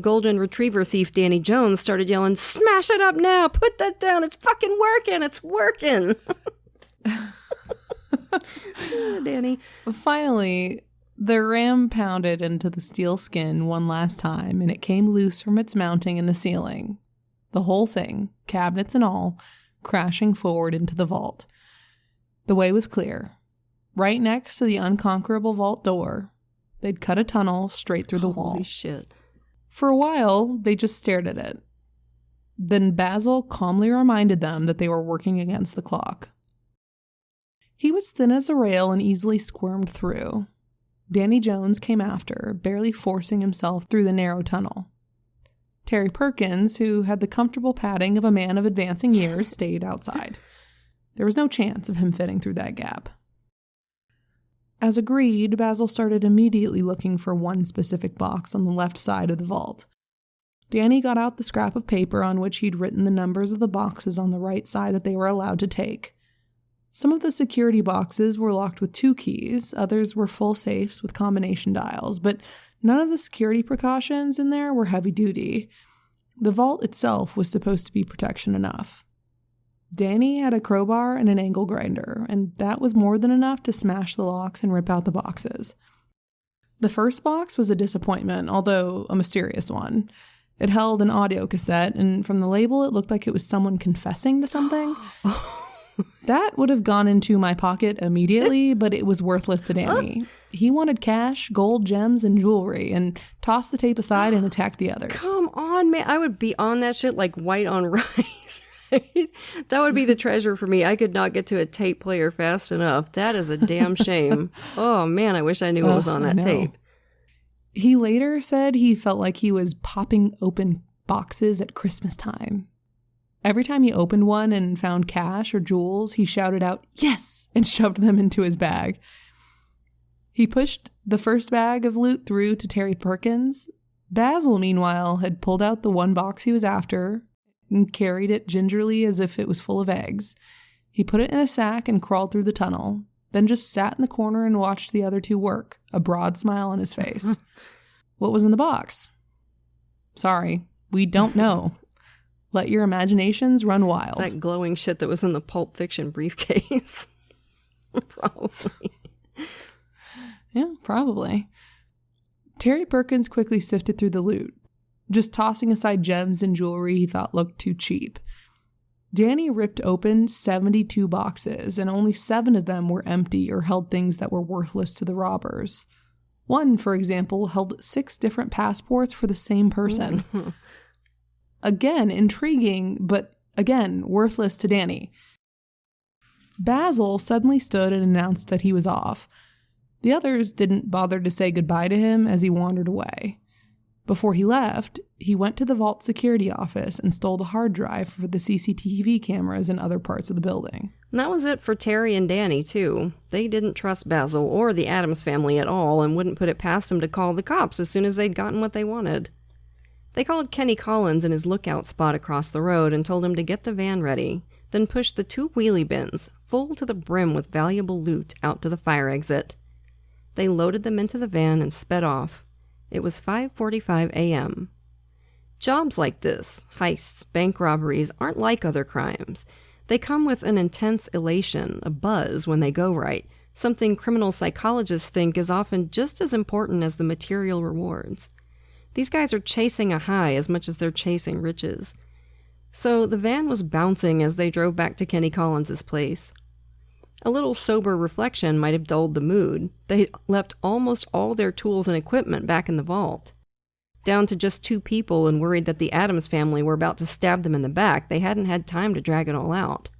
Golden Retriever thief Danny Jones started yelling, "Smash it up now! Put that down! It's fucking working! It's working!" Danny. Finally, the ram pounded into the steel skin one last time, and it came loose from its mounting in the ceiling. The whole thing, cabinets and all, crashing forward into the vault. The way was clear. Right next to the unconquerable vault door, they'd cut a tunnel straight through the wall. Holy shit. For a while, they just stared at it. Then Basil calmly reminded them that they were working against the clock. He was thin as a rail and easily squirmed through. Danny Jones came after, barely forcing himself through the narrow tunnel. Terry Perkins, who had the comfortable padding of a man of advancing years, stayed outside. There was no chance of him fitting through that gap. As agreed, Basil started immediately looking for one specific box on the left side of the vault. Danny got out the scrap of paper on which he'd written the numbers of the boxes on the right side that they were allowed to take. Some of the security boxes were locked with 2 keys, others were full safes with combination dials, but none of the security precautions in there were heavy duty. The vault itself was supposed to be protection enough. Danny had a crowbar and an angle grinder, and that was more than enough to smash the locks and rip out the boxes. The first box was a disappointment, although a mysterious one. It held an audio cassette, and from the label it looked like it was someone confessing to something. That would have gone into my pocket immediately, but it was worthless to Danny. He wanted cash, gold, gems, and jewelry, and tossed the tape aside and attacked the others. Come on, man. I would be on that shit like white on rice, right? That would be the treasure for me. I could not get to a tape player fast enough. That is a damn shame. Oh, man, I wish I knew what was on that tape. He later said he felt like he was popping open boxes at Christmas time. Every time he opened one and found cash or jewels, he shouted out, "Yes!" and shoved them into his bag. He pushed the first bag of loot through to Terry Perkins. Basil, meanwhile, had pulled out the one box he was after and carried it gingerly as if it was full of eggs. He put it in a sack and crawled through the tunnel, then just sat in the corner and watched the other 2 work, a broad smile on his face. What was in the box? Sorry, we don't know. Let your imaginations run wild. That glowing shit that was in the Pulp Fiction briefcase. Probably. Yeah, probably. Terry Perkins quickly sifted through the loot, just tossing aside gems and jewelry he thought looked too cheap. Danny ripped open 72 boxes, and only 7 of them were empty or held things that were worthless to the robbers. One, for example, held 6 different passports for the same person. Again, intriguing, but again, worthless to Danny. Basil suddenly stood and announced that he was off. The others didn't bother to say goodbye to him as he wandered away. Before he left, he went to the vault security office and stole the hard drive for the CCTV cameras in other parts of the building. And that was it for Terry and Danny, too. They didn't trust Basil or the Addams family at all and wouldn't put it past him to call the cops as soon as they'd gotten what they wanted. They called Kenny Collins in his lookout spot across the road and told him to get the van ready, then pushed the 2 wheelie bins, full to the brim with valuable loot, out to the fire exit. They loaded them into the van and sped off. It was 5:45 a.m. Jobs like this, heists, bank robberies, aren't like other crimes. They come with an intense elation, a buzz when they go right, something criminal psychologists think is often just as important as the material rewards. These guys are chasing a high as much as they're chasing riches. So the van was bouncing as they drove back to Kenny Collins's place. A little sober reflection might have dulled the mood. They left almost all their tools and equipment back in the vault. Down to just 2 people and worried that the Addams family were about to stab them in the back, they hadn't had time to drag it all out.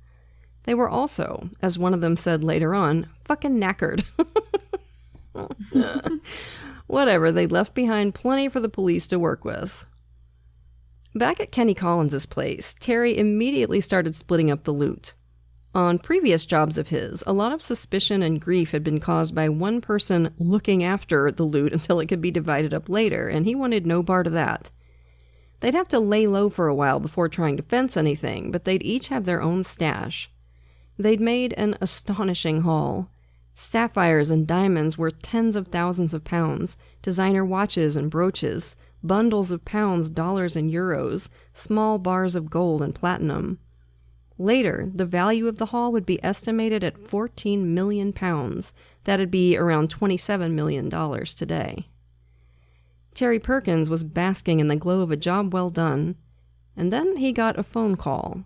They were also, as one of them said later on, fucking knackered. Whatever, they left behind plenty for the police to work with. Back at Kenny Collins's place, Terry immediately started splitting up the loot. On previous jobs of his, a lot of suspicion and grief had been caused by one person looking after the loot until it could be divided up later, and he wanted no part of that. They'd have to lay low for a while before trying to fence anything, but they'd each have their own stash. They'd made an astonishing haul. Sapphires and diamonds worth tens of thousands of pounds, designer watches and brooches, bundles of pounds, dollars, and euros, small bars of gold and platinum. Later, the value of the haul would be estimated at 14 million pounds. That'd be around $27 million today. Terry Perkins was basking in the glow of a job well done, and then he got a phone call.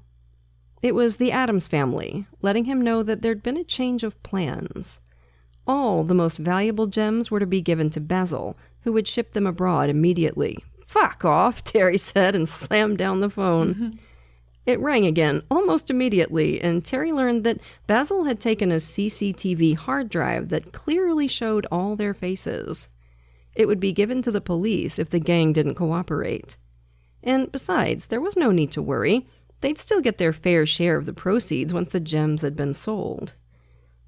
It was the Addams family, letting him know that there'd been a change of plans. All the most valuable gems were to be given to Basil, who would ship them abroad immediately. "Fuck off," Terry said and slammed down the phone. It rang again, almost immediately, and Terry learned that Basil had taken a CCTV hard drive that clearly showed all their faces. It would be given to the police if the gang didn't cooperate. And besides, there was no need to worry. They'd still get their fair share of the proceeds once the gems had been sold.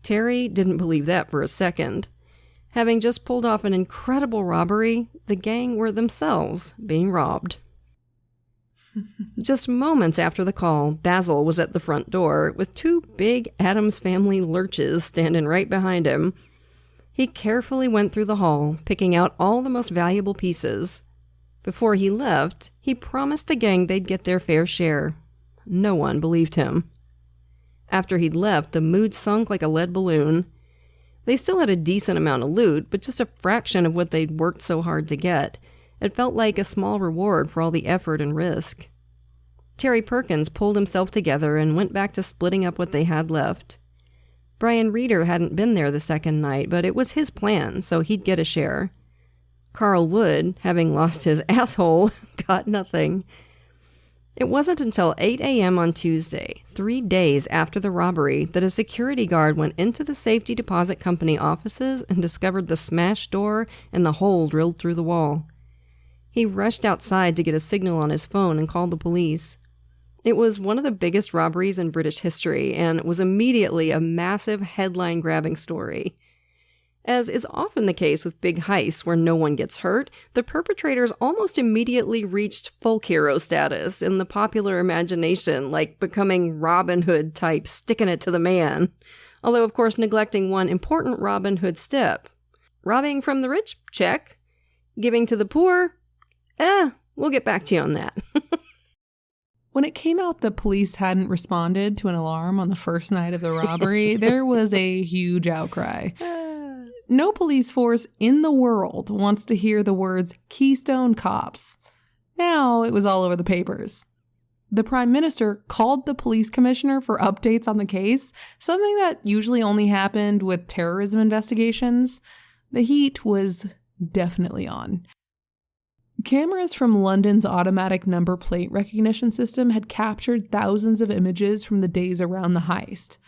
Terry didn't believe that for a second. Having just pulled off an incredible robbery, the gang were themselves being robbed. Just moments after the call, Basil was at the front door with 2 big Addams Family lurches standing right behind him. He carefully went through the hall, picking out all the most valuable pieces. Before he left, he promised the gang they'd get their fair share. No one believed him. After he'd left, the mood sunk like a lead balloon. They still had a decent amount of loot, but just a fraction of what they'd worked so hard to get. It felt like a small reward for all the effort and risk. Terry Perkins pulled himself together and went back to splitting up what they had left. Brian Reeder hadn't been there the second night, but it was his plan, so he'd get a share. Carl Wood, having lost his asshole, got nothing. It wasn't until 8 a.m. on Tuesday, 3 days after the robbery, that a security guard went into the Safety Deposit Company offices and discovered the smashed door and the hole drilled through the wall. He rushed outside to get a signal on his phone and called the police. It was one of the biggest robberies in British history and was immediately a massive headline-grabbing story. As is often the case with big heists where no one gets hurt, the perpetrators almost immediately reached folk hero status in the popular imagination, like becoming Robin Hood type, sticking it to the man. Although, of course, neglecting one important Robin Hood step. Robbing from the rich? Check. Giving to the poor? We'll get back to you on that. When it came out that police hadn't responded to an alarm on the first night of the robbery, there was a huge outcry. No police force in the world wants to hear the words Keystone Cops. Now it was all over the papers. The Prime Minister called the police commissioner for updates on the case, something that usually only happened with terrorism investigations. The heat was definitely on. Cameras from London's automatic number plate recognition system had captured thousands of images from the days around the heist.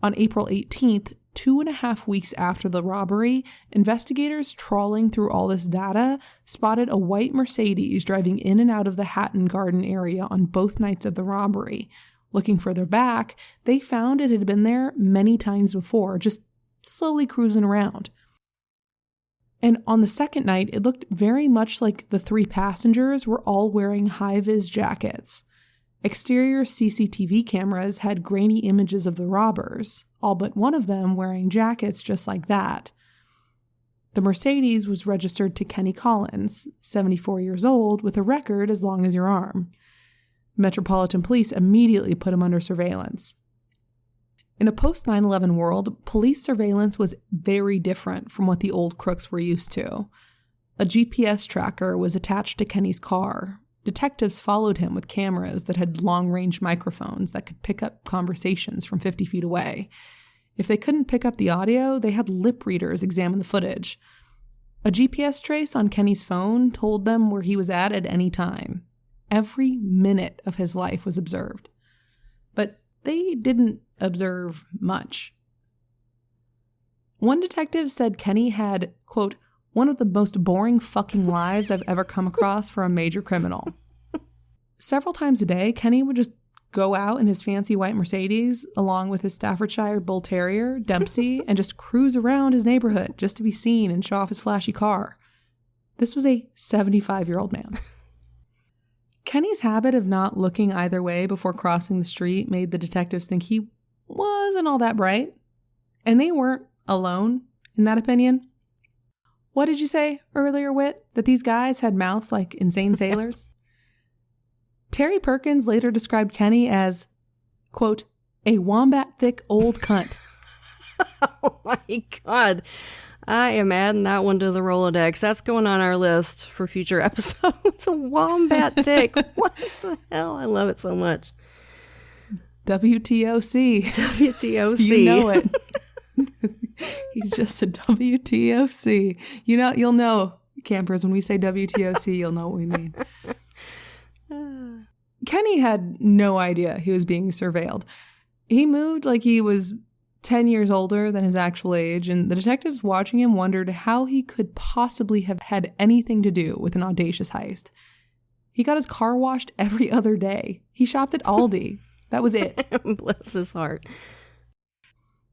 On April 18th, 2.5 weeks after the robbery, investigators trawling through all this data spotted a white Mercedes driving in and out of the Hatton Garden area on both nights of the robbery. Looking further back, they found it had been there many times before, just slowly cruising around. And on the second night, it looked very much like the 3 passengers were all wearing high-vis jackets. Exterior CCTV cameras had grainy images of the robbers, all but one of them wearing jackets just like that. The Mercedes was registered to Kenny Collins, 74 years old, with a record as long as your arm. Metropolitan Police immediately put him under surveillance. In a post-9/11 world, police surveillance was very different from what the old crooks were used to. A GPS tracker was attached to Kenny's car. Detectives followed him with cameras that had long-range microphones that could pick up conversations from 50 feet away. If they couldn't pick up the audio, they had lip readers examine the footage. A GPS trace on Kenny's phone told them where he was at any time. Every minute of his life was observed. But they didn't observe much. One detective said Kenny had, quote, one of the most boring fucking lives I've ever come across for a major criminal. Several times a day, Kenny would just go out in his fancy white Mercedes along with his Staffordshire Bull Terrier, Dempsey, and just cruise around his neighborhood just to be seen and show off his flashy car. This was a 75-year-old man. Kenny's habit of not looking either way before crossing the street made the detectives think he wasn't all that bright. And they weren't alone in that opinion. What did you say earlier, Whit? That these guys had mouths like insane sailors? Terry Perkins later described Kenny as, quote, a wombat-thick old cunt. Oh my God. I am adding that one to the Rolodex. That's going on our list for future episodes. A wombat thick. What the hell? I love it so much. WTOC. WTOC. You know it. He's just a WTOC. You know, you'll know, campers, when we say WTOC, you'll know what we mean. Kenny had no idea he was being surveilled. He moved like he was 10 years older than his actual age, and the detectives watching him wondered how he could possibly have had anything to do with an audacious heist. He got his car washed every other day. He shopped at Aldi. That was it. Bless his heart.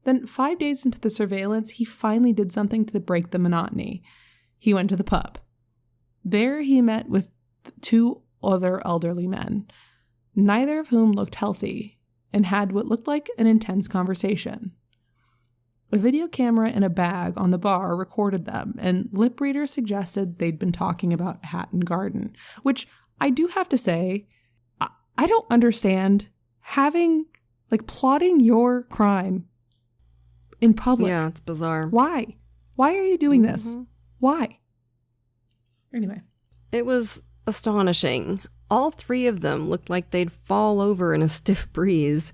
Then 5 days into the surveillance, he finally did something to break the monotony. He went to the pub. There he met with 2 other elderly men, neither of whom looked healthy, and had what looked like an intense conversation. A video camera in a bag on the bar recorded them, and lip readers suggested they'd been talking about Hatton Garden, which I do have to say, I don't understand plotting your crime in public. Yeah, it's bizarre. Why? Why are you doing this? Why? Anyway. It was astonishing. All three of them looked like they'd fall over in a stiff breeze.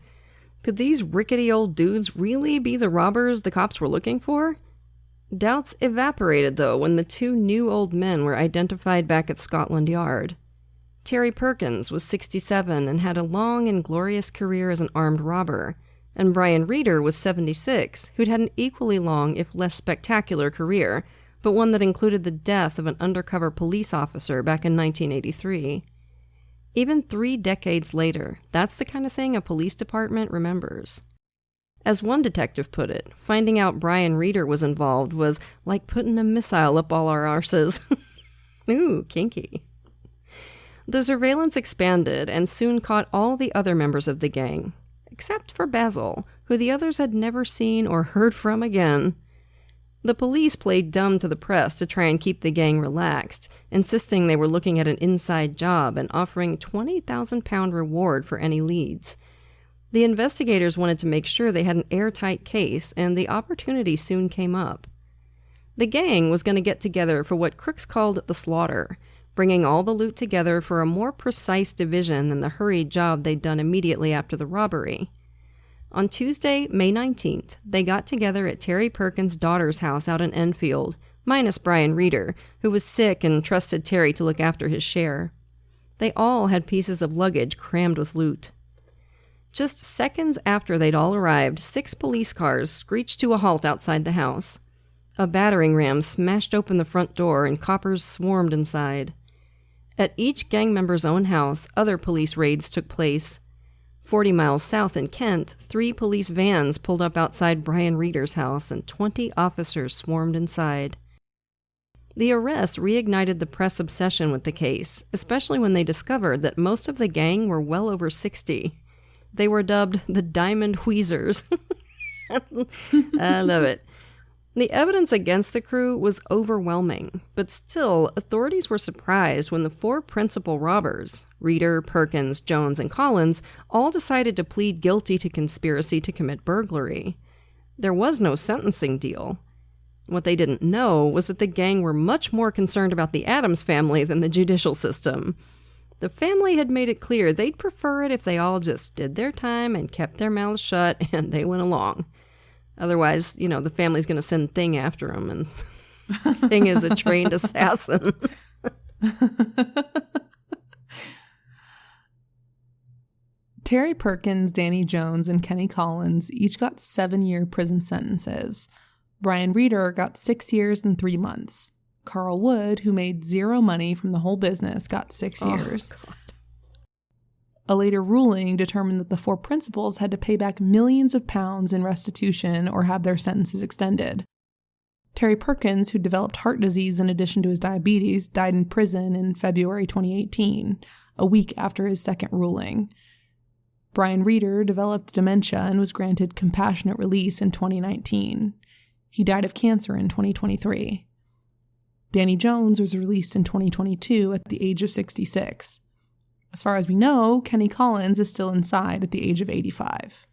Could these rickety old dudes really be the robbers the cops were looking for? Doubts evaporated, though, when the two new old men were identified back at Scotland Yard. Terry Perkins was 67 and had a long and glorious career as an armed robber, and Brian Reeder was 76, who'd had an equally long, if less spectacular, career, but one that included the death of an undercover police officer back in 1983. Even 3 decades later, that's the kind of thing a police department remembers. As one detective put it, finding out Brian Reeder was involved was like putting a missile up all our arses. Ooh, kinky. The surveillance expanded and soon caught all the other members of the gang, except for Basil, who the others had never seen or heard from again. The police played dumb to the press to try and keep the gang relaxed, insisting they were looking at an inside job and offering a £20,000 reward for any leads. The investigators wanted to make sure they had an airtight case, and the opportunity soon came up. The gang was going to get together for what crooks called the slaughter, bringing all the loot together for a more precise division than the hurried job they'd done immediately after the robbery. On Tuesday, May 19th, they got together at Terry Perkins' daughter's house out in Enfield, minus Brian Reeder, who was sick and trusted Terry to look after his share. They all had pieces of luggage crammed with loot. Just seconds after they'd all arrived, 6 police cars screeched to a halt outside the house. A battering ram smashed open the front door and coppers swarmed inside. At each gang member's own house, other police raids took place. 40 miles south in Kent, 3 police vans pulled up outside Brian Reeder's house and 20 officers swarmed inside. The arrest reignited the press obsession with the case, especially when they discovered that most of the gang were well over 60. They were dubbed the Diamond Wheezers. I love it. The evidence against the crew was overwhelming, but still, authorities were surprised when the 4 principal robbers, Reeder, Perkins, Jones, and Collins, all decided to plead guilty to conspiracy to commit burglary. There was no sentencing deal. What they didn't know was that the gang were much more concerned about the Addams family than the judicial system. The family had made it clear they'd prefer it if they all just did their time and kept their mouths shut and they went along. Otherwise, the family's going to send Thing after him, and Thing is a trained assassin. Terry Perkins, Danny Jones, and Kenny Collins each got 7-year prison sentences. Brian Reeder got 6 years and 3 months. Carl Wood, who made 0 money from the whole business, got 6 years. God. A later ruling determined that the 4 principals had to pay back millions of pounds in restitution or have their sentences extended. Terry Perkins, who developed heart disease in addition to his diabetes, died in prison in February 2018, a week after his second ruling. Brian Reeder developed dementia and was granted compassionate release in 2019. He died of cancer in 2023. Danny Jones was released in 2022 at the age of 66. As far as we know, Kenny Collins is still inside at the age of 85.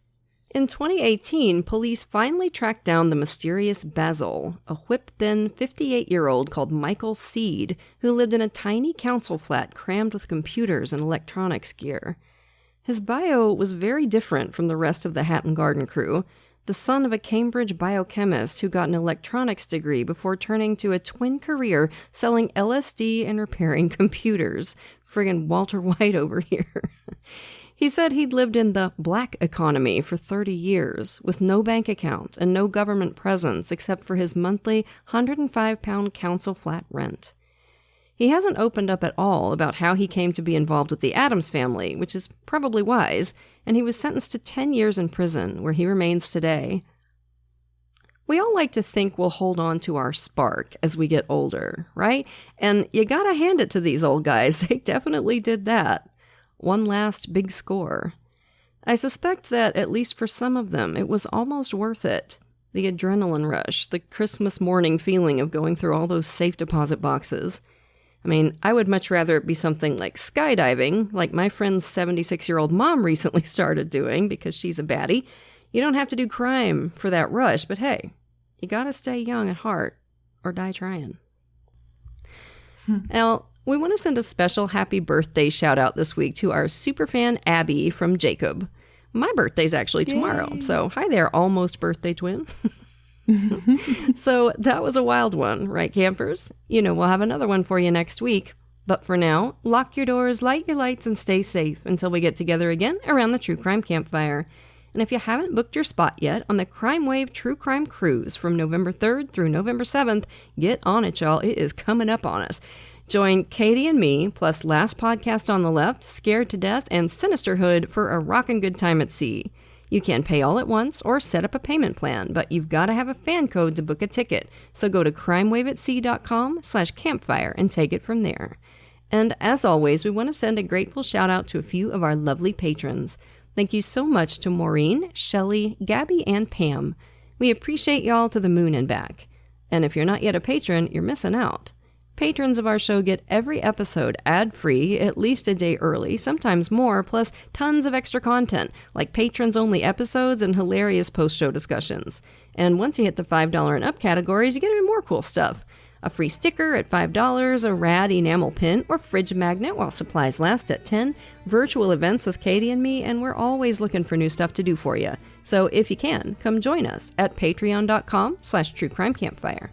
In 2018, police finally tracked down the mysterious Basil, a whip-thin 58-year-old called Michael Seed, who lived in a tiny council flat crammed with computers and electronics gear. His bio was very different from the rest of the Hatton Garden crew, the son of a Cambridge biochemist who got an electronics degree before turning to a twin career selling LSD and repairing computers. Friggin' Walter White over here. He said he'd lived in the black economy for 30 years, with no bank account and no government presence except for his monthly £105 council flat rent. He hasn't opened up at all about how he came to be involved with the Addams family, which is probably wise, and he was sentenced to 10 years in prison, where he remains today. We all like to think we'll hold on to our spark as we get older, right? And you gotta hand it to these old guys. They definitely did that. One last big score. I suspect that, at least for some of them, it was almost worth it. The adrenaline rush, the Christmas morning feeling of going through all those safe deposit boxes. I mean, I would much rather it be something like skydiving, like my friend's 76-year-old mom recently started doing because she's a baddie. You don't have to do crime for that rush, but hey, you gotta stay young at heart or die trying. Now, we want to send a special happy birthday shout out this week to our superfan Abby from Jacob. My birthday's actually tomorrow, Yay. so hi there, almost birthday twin. So that was a wild one, right, campers? You know, we'll have another one for you next week. But for now, lock your doors, light your lights, and stay safe until we get together again around the True Crime Campfire. And if you haven't booked your spot yet on the CRIMEWAVE True Crime Cruise from November 3rd through November 7th, get on it, y'all. It is coming up on us. Join Katie and me, plus Last Podcast on the Left, Scared to Death, and Sinisterhood for a rockin' good time at sea. You can pay all at once or set up a payment plan, but you've got to have a fan code to book a ticket. So go to crimewaveatsea.com/campfire and take it from there. And as always, we want to send a grateful shout out to a few of our lovely patrons. Thank you so much to Maureen, Shelley, Gabby, and Pam. We appreciate y'all to the moon and back. And if you're not yet a patron, you're missing out. Patrons of our show get every episode ad-free, at least a day early, sometimes more, plus tons of extra content, like patrons-only episodes and hilarious post-show discussions. And once you hit the $5 and up categories, you get even more cool stuff. A free sticker at $5, a rad enamel pin, or fridge magnet while supplies last at $10, virtual events with Katie and me, and we're always looking for new stuff to do for you. So if you can, come join us at patreon.com/truecrimecampfire.